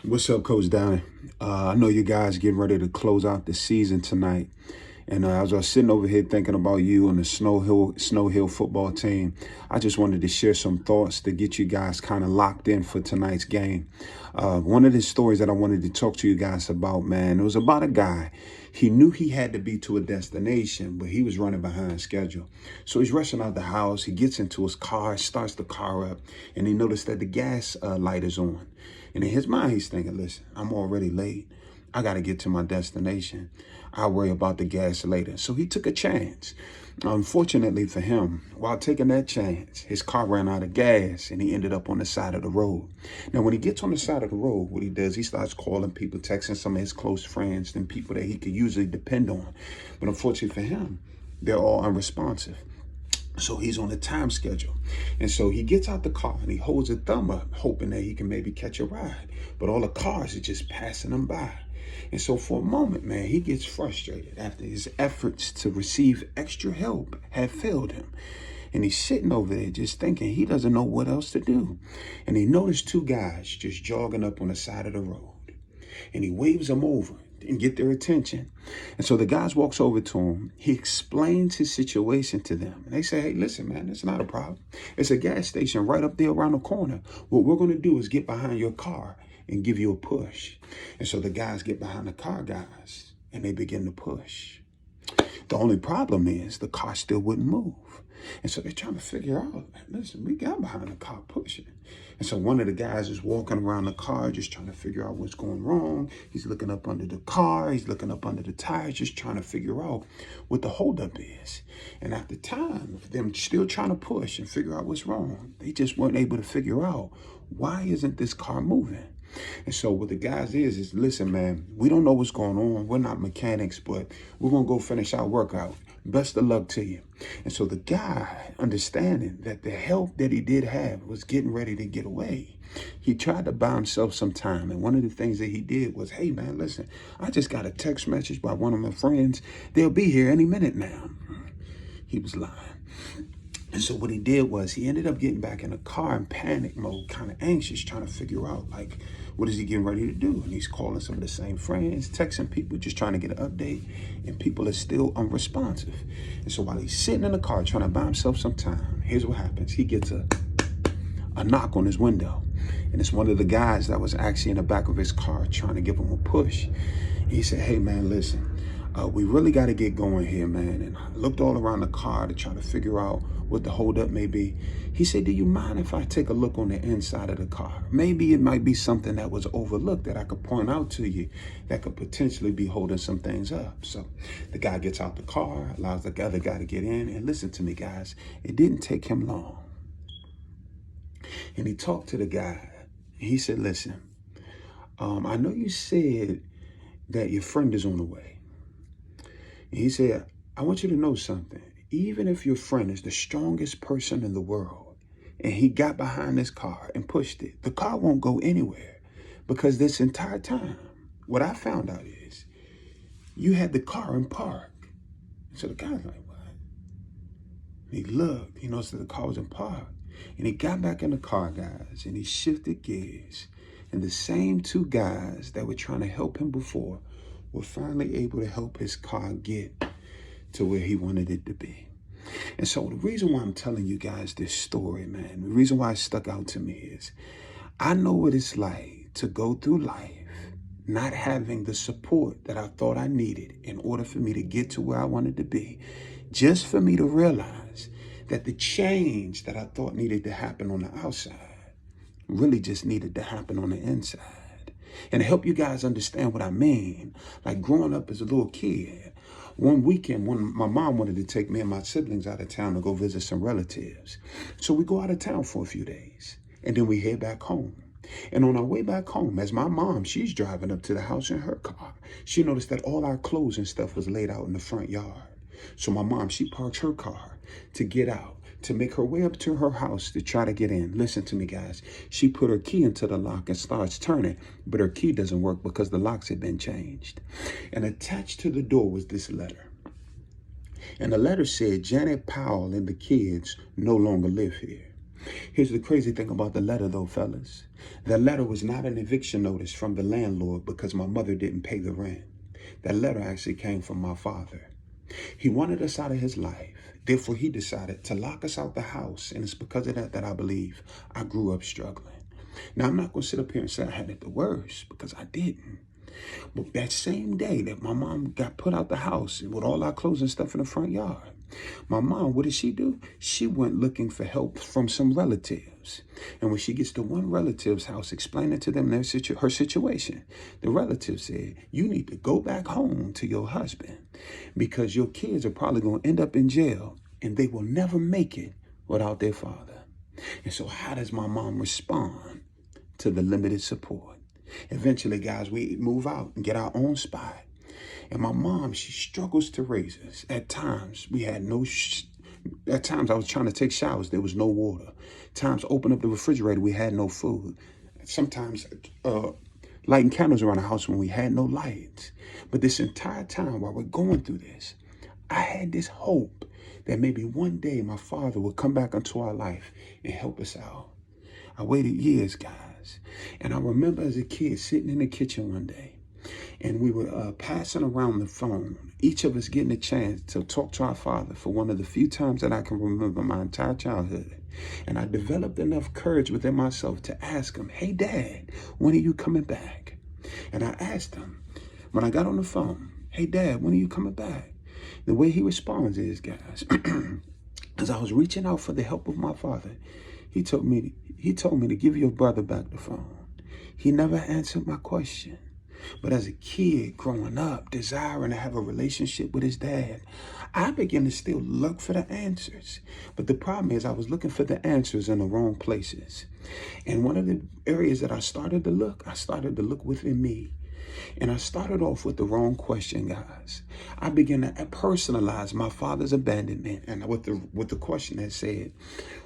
What's up, Coach Downey? I know you guys getting ready to close out the season tonight. And as I was sitting over here thinking about you and the Snow Hill football team, I just wanted to share some thoughts to get you guys kind of locked in for tonight's game. One of the stories that I wanted to talk to you guys about, man, it was about a guy. He knew he had to be to a destination, but he was running behind schedule. So he's rushing out the house. He gets into his car, starts the car up, and he noticed that the gas light is on. And in his mind, he's thinking, listen, I'm already late. I got to get to my destination. I'll worry about the gas later. So he took a chance. Unfortunately for him, while taking that chance, his car ran out of gas and he ended up on the side of the road. Now, when he gets on the side of the road, what he does, he starts calling people, texting some of his close friends and people that he could usually depend on. But unfortunately for him, they're all unresponsive. So he's on a time schedule. And so he gets out the car and he holds a thumb up, hoping that he can maybe catch a ride. But all the cars are just passing him by. And so for a moment, man, he gets frustrated after his efforts to receive extra help have failed him. And he's sitting over there just thinking he doesn't know what else to do. And he noticed two guys just jogging up on the side of the road. And he waves them over and get their attention. And so the guys walks over to him. He explains his situation to them. And they say, hey, listen, man, it's not a problem. It's a gas station right up there around the corner. What we're going to do is get behind your car and give you a push. And so the guys get behind the car, guys, and they begin to push. The only problem is the car still wouldn't move. And so they're trying to figure out, listen, we got behind the car pushing. And so one of the guys is walking around the car just trying to figure out what's going wrong. He's looking up under the car. He's looking up under the tires, just trying to figure out what the holdup is. And after time, them still trying to push and figure out what's wrong, they just weren't able to figure out, why isn't this car moving? And so what the guys is listen, man, we don't know what's going on. We're not mechanics, but we're going to go finish our workout. Best of luck to you. And so the guy, understanding that the help that he did have was getting ready to get away, he tried to buy himself some time. And one of the things that he did was, hey, man, listen, I just got a text message by one of my friends. They'll be here any minute now. He was lying. And so what he did was he ended up getting back in the car in panic mode, kind of anxious, trying to figure out, like, what is he getting ready to do? And he's calling some of the same friends, texting people, just trying to get an update. And people are still unresponsive. And so while he's sitting in the car trying to buy himself some time, here's what happens. He gets a knock on his window. And it's one of the guys that was actually in the back of his car trying to give him a push. He said, hey, man, listen, we really got to get going here, man. And I looked all around the car to try to figure out what the holdup may be. He said, do you mind if I take a look on the inside of the car? Maybe it might be something that was overlooked that I could point out to you that could potentially be holding some things up. So the guy gets out the car, allows the other guy to get in. And listen to me, guys, it didn't take him long. And he talked to the guy. He said, listen, I know you said that your friend is on the way. And he said, I want you to know something. Even if your friend is the strongest person in the world and he got behind this car and pushed it, the car won't go anywhere, because this entire time, what I found out is you had the car in park. So the guy's like, what? And he looked, he noticed that the car was in park. And he got back in the car, guys, and he shifted gears. And the same two guys that were trying to help him before were finally able to help his car get to where he wanted it to be. And so the reason why I'm telling you guys this story, man, the reason why it stuck out to me is I know what it's like to go through life not having the support that I thought I needed in order for me to get to where I wanted to be, just for me to realize that the change that I thought needed to happen on the outside really just needed to happen on the inside. And to help you guys understand what I mean, like growing up as a little kid, one weekend when my mom wanted to take me and my siblings out of town to go visit some relatives. So we go out of town for a few days and then we head back home. And on our way back home, as my mom, she's driving up to the house in her car, she noticed that all our clothes and stuff was laid out in the front yard. So my mom, she parks her car to get out, to make her way up to her house to try to get in. Listen to me, guys. She put her key into the lock and starts turning, but her key doesn't work because the locks had been changed. And attached to the door was this letter. And the letter said, Janet Powell and the kids no longer live here. Here's the crazy thing about the letter, though, fellas. The letter was not an eviction notice from the landlord because my mother didn't pay the rent. That letter actually came from my father. He wanted us out of his life. Therefore, he decided to lock us out the house. And it's because of that I believe I grew up struggling. Now, I'm not going to sit up here and say I had it the worst, because I didn't. But that same day that my mom got put out the house with all our clothes and stuff in the front yard, my mom, what did she do? She went looking for help from some relatives. And when she gets to one relative's house, explaining to them her situation, the relative said, you need to go back home to your husband because your kids are probably going to end up in jail and they will never make it without their father. And so how does my mom respond to the limited support? Eventually, guys, we move out and get our own spot. And my mom, she struggles to raise us. At times, we had at times I was trying to take showers. There was no water. Times, open up the refrigerator. We had no food. Sometimes lighting candles around the house when we had no lights. But this entire time while we're going through this, I had this hope that maybe one day my father would come back into our life and help us out. I waited years, guys. And I remember as a kid sitting in the kitchen one day, and we were passing around the phone, each of us getting a chance to talk to our father for one of the few times that I can remember my entire childhood. And I developed enough courage within myself to ask him, hey, Dad, when are you coming back? And I asked him, when I got on the phone, hey, Dad, when are you coming back? The way he responds is, guys, as I was reaching out for the help of my father, he told me to give your brother back the phone. He never answered my question. But as a kid growing up, desiring to have a relationship with his dad, I began to still look for the answers. But the problem is I was looking for the answers in the wrong places. And one of the areas that I started to look within me. And I started off with the wrong question, guys. I began to personalize my father's abandonment, and with the question that said,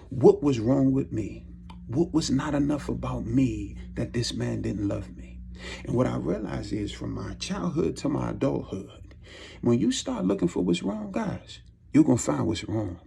what was wrong with me? What was not enough about me that this man didn't love me? And what I realized is from my childhood to my adulthood, when you start looking for what's wrong, guys, you're going to find what's wrong.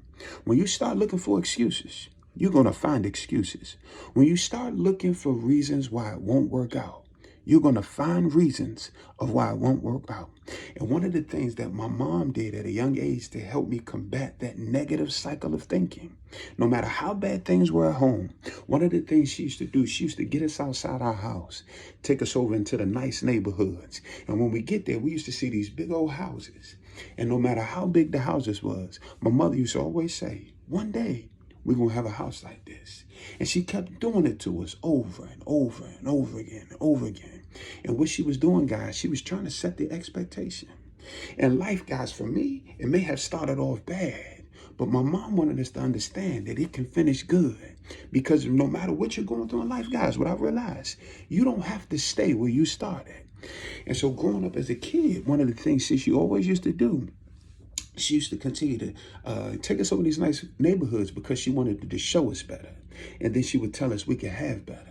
When you start looking for excuses, you're going to find excuses. When you start looking for reasons why it won't work out, you're going to find reasons of why it won't work out. And one of the things that my mom did at a young age to help me combat that negative cycle of thinking, no matter how bad things were at home, one of the things she used to do, she used to get us outside our house, take us over into the nice neighborhoods. And when we get there, we used to see these big old houses. And no matter how big the houses was, my mother used to always say, one day, we're going to have a house like this. And she kept doing it to us over and over and over again and over again. And what she was doing, guys, she was trying to set the expectation. And life, guys, for me, it may have started off bad, but my mom wanted us to understand that it can finish good. Because no matter what you're going through in life, guys, what I realized, you don't have to stay where you started. And so growing up as a kid, one of the things she always used to do, she used to continue to take us over these nice neighborhoods because she wanted to show us better. And then she would tell us we could have better.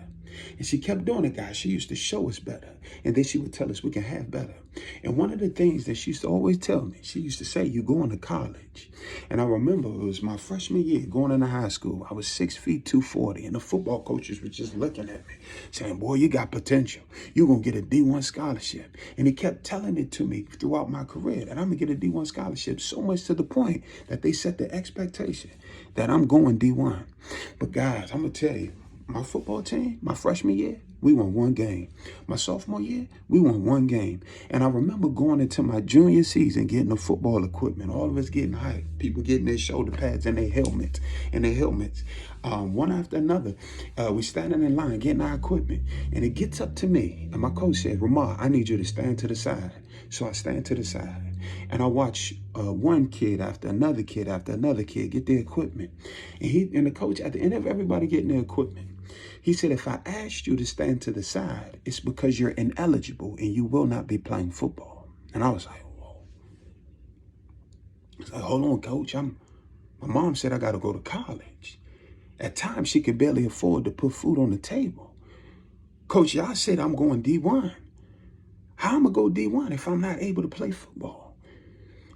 And she kept doing it, guys. She used to show us better. And then she would tell us we can have better. And one of the things that she used to always tell me, she used to say, you're going to college. And I remember it was my freshman year going into high school. I was 6 feet, 240. And the football coaches were just looking at me saying, boy, you got potential. You're going to get a D1 scholarship. And he kept telling it to me throughout my career that I'm going to get a D1 scholarship, so much to the point that they set the expectation that I'm going D1. But guys, I'm going to tell you, my football team, my freshman year, we won one game. My sophomore year, we won one game. And I remember going into my junior season, getting the football equipment, all of us getting hyped, people getting their shoulder pads and their helmets, one after another. We standing in line, getting our equipment. And it gets up to me, and my coach said, Rahmad, I need you to stand to the side. So I stand to the side, and I watch one kid after another kid get their equipment. And the coach, at the end of everybody getting their equipment, he said, if I asked you to stand to the side, it's because you're ineligible and you will not be playing football. And I was like, whoa. I was like, hold on, coach. My mom said I got to go to college. At times, she could barely afford to put food on the table. Coach, y'all said I'm going D1. How am I going to go D1 if I'm not able to play football?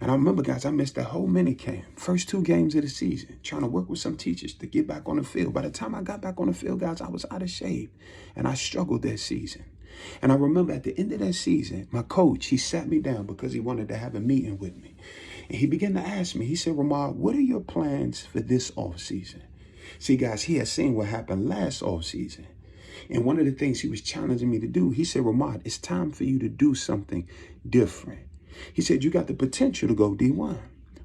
And I remember, guys, I missed that whole mini camp, first 2 games of the season, trying to work with some teachers to get back on the field. By the time I got back on the field, guys, I was out of shape, and I struggled that season. And I remember at the end of that season, my coach, he sat me down because he wanted to have a meeting with me. And he began to ask me, he said, Rahmad, what are your plans for this off season? See, guys, he had seen what happened last off season. And one of the things he was challenging me to do, he said, Rahmad, it's time for you to do something different. He said, you got the potential to go D1,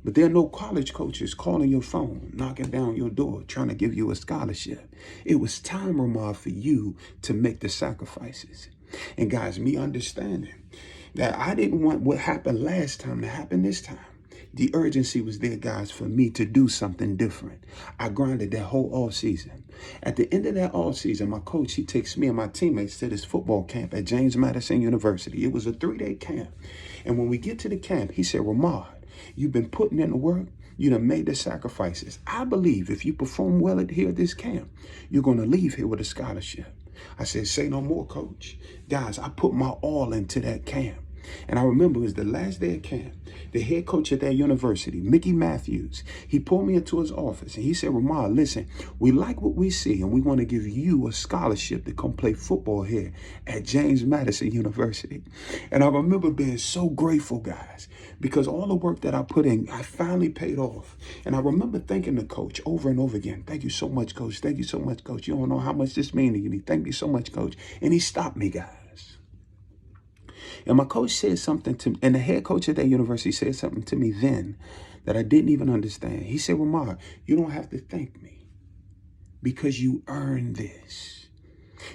but there are no college coaches calling your phone, knocking down your door, trying to give you a scholarship. It was time, Rahmad, for you to make the sacrifices. And guys, me understanding that I didn't want what happened last time to happen this time. The urgency was there, guys, for me to do something different. I grinded that whole off season. At the end of that off season, my coach, he takes me and my teammates to this football camp at James Madison University. It was a 3-day camp. And when we get to the camp, he said, Rahmad, you've been putting in the work. You done made the sacrifices. I believe if you perform well here at this camp, you're going to leave here with a scholarship. I said, say no more, coach. Guys, I put my all into that camp. And I remember it was the last day of camp. The head coach at that university, Mickey Matthews, he pulled me into his office and he said, Rahmad, listen, we like what we see and we want to give you a scholarship to come play football here at James Madison University. And I remember being so grateful, guys, because all the work that I put in, I finally paid off. And I remember thanking the coach over and over again. Thank you so much, coach. Thank you so much, coach. You don't know how much this means to you. Thank you so much, coach. And he stopped me, guys. And my coach said something to me, and the head coach at that university said something to me then that I didn't even understand. He said, Rahmad, you don't have to thank me because you earned this.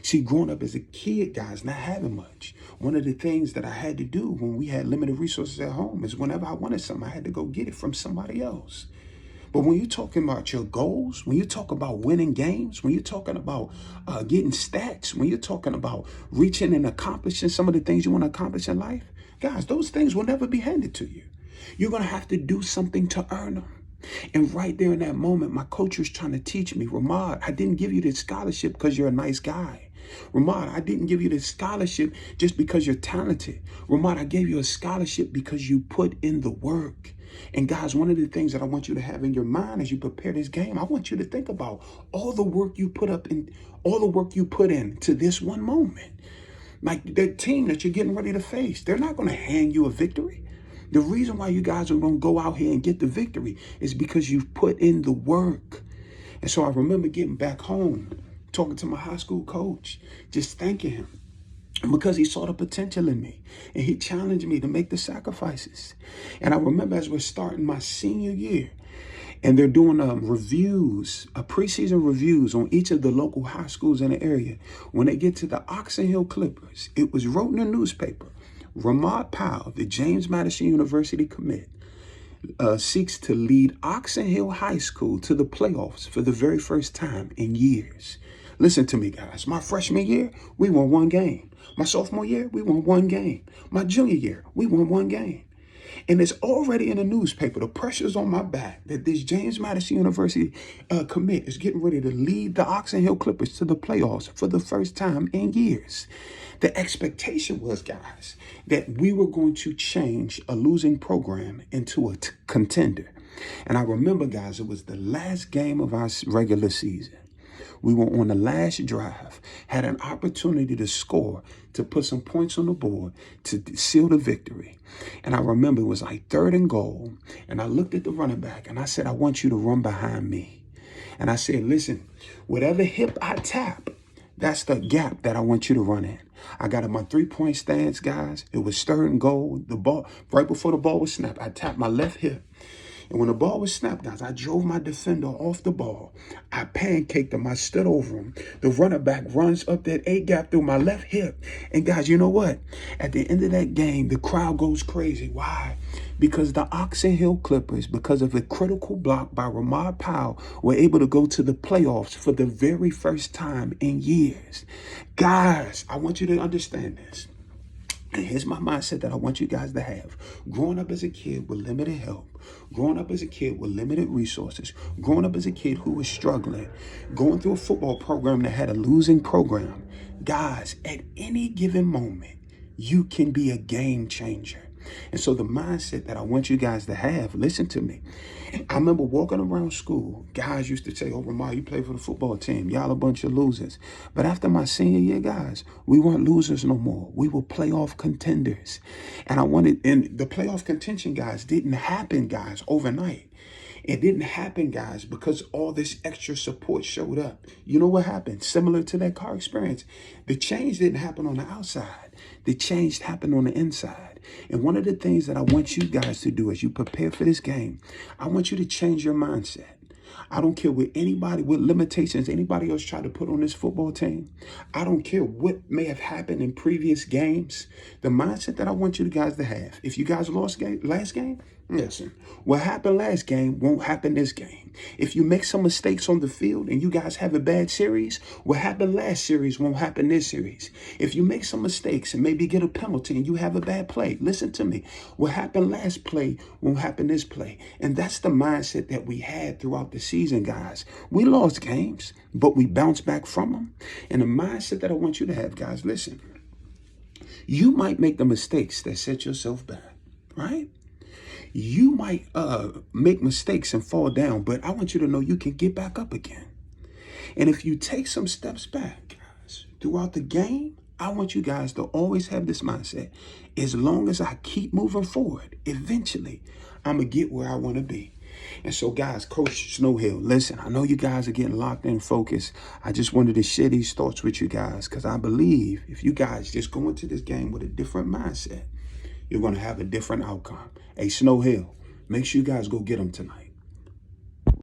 See, growing up as a kid, guys, not having much, one of the things that I had to do when we had limited resources at home is whenever I wanted something, I had to go get it from somebody else. But when you're talking about your goals, when you talk about winning games, when you're talking about getting stats, when you're talking about reaching and accomplishing some of the things you want to accomplish in life, guys, those things will never be handed to you. You're going to have to do something to earn them. And right there in that moment, my coach was trying to teach me, Rahmad, I didn't give you this scholarship because you're a nice guy. Rahmad, I didn't give you this scholarship just because you're talented. Rahmad, I gave you a scholarship because you put in the work. And guys, one of the things that I want you to have in your mind as you prepare this game, I want you to think about all the work you put up in, all the work you put in to this one moment. Like that team that you're getting ready to face, they're not going to hand you a victory. The reason why you guys are going to go out here and get the victory is because you've put in the work. And so I remember getting back home, talking to my high school coach, just thanking him. Because he saw the potential in me and he challenged me to make the sacrifices. And I remember as we're starting my senior year and they're doing reviews, preseason reviews on each of the local high schools in the area. When they get to the Oxon Hill Clippers, it was wrote in the newspaper, Rahmad Powell, the James Madison University commit, seeks to lead Oxon Hill High School to the playoffs for the very first time in years. Listen to me, guys. My freshman year, we won 1 game. My sophomore year, we won 1 game. My junior year, we won 1 game. And it's already in the newspaper. The pressure's on my back that this James Madison University commit is getting ready to lead the Oxon Hill Clippers to the playoffs for the first time in years. The expectation was, guys, that we were going to change a losing program into a contender. And I remember, guys, it was the last game of our regular season. We were on the last drive, had an opportunity to score, to put some points on the board, to seal the victory. And I remember it was like 3rd and goal. And I looked at the running back and I said, I want you to run behind me. And I said, listen, whatever hip I tap, that's the gap that I want you to run in. I got in my 3-point stance, guys. It was 3rd and goal. The ball, right before the ball was snapped, I tapped my left hip. And when the ball was snapped, guys, I drove my defender off the ball. I pancaked him. I stood over him. The running back runs up that A gap through my left hip. And guys, you know what? At the end of that game, the crowd goes crazy. Why? Because the Oxon Hill Clippers, because of a critical block by Rahmad Powell, were able to go to the playoffs for the very first time in years. Guys, I want you to understand this. And here's my mindset that I want you guys to have. Growing up as a kid with limited help, growing up as a kid with limited resources, growing up as a kid who was struggling, going through a football program that had a losing program. Guys, at any given moment, you can be a game changer. And so the mindset that I want you guys to have, listen to me. I remember walking around school, guys used to say, oh, Rahmad, you play for the football team. Y'all a bunch of losers. But after my senior year, guys, we weren't losers no more. We were playoff contenders. And the playoff contention, guys, didn't happen, guys, overnight. It didn't happen, guys, because all this extra support showed up. You know what happened? Similar to that car experience. The change didn't happen on the outside. The change happened on the inside. And one of the things that I want you guys to do as you prepare for this game, I want you to change your mindset. I don't care what limitations anybody else tried to put on this football team. I don't care what may have happened in previous games. The mindset that I want you guys to have, if you guys lost last game, listen, what happened last game won't happen this game. If you make some mistakes on the field and you guys have a bad series, what happened last series won't happen this series. If you make some mistakes and maybe get a penalty and you have a bad play, listen to me, what happened last play won't happen this play. And that's the mindset that we had throughout the season, guys. We lost games, but we bounced back from them. And the mindset that I want you to have, guys, listen, you might make the mistakes that set yourself back, right? You might make mistakes and fall down, but I want you to know you can get back up again. And if you take some steps back, guys, throughout the game, I want you guys to always have this mindset. As long as I keep moving forward, eventually, I'm going to get where I want to be. And so, guys, Coach Snowhill, listen, I know you guys are getting locked in focus. I just wanted to share these thoughts with you guys because I believe if you guys just go into this game with a different mindset, you're going to have a different outcome. Hey, Snowhill, make sure you guys go get them tonight.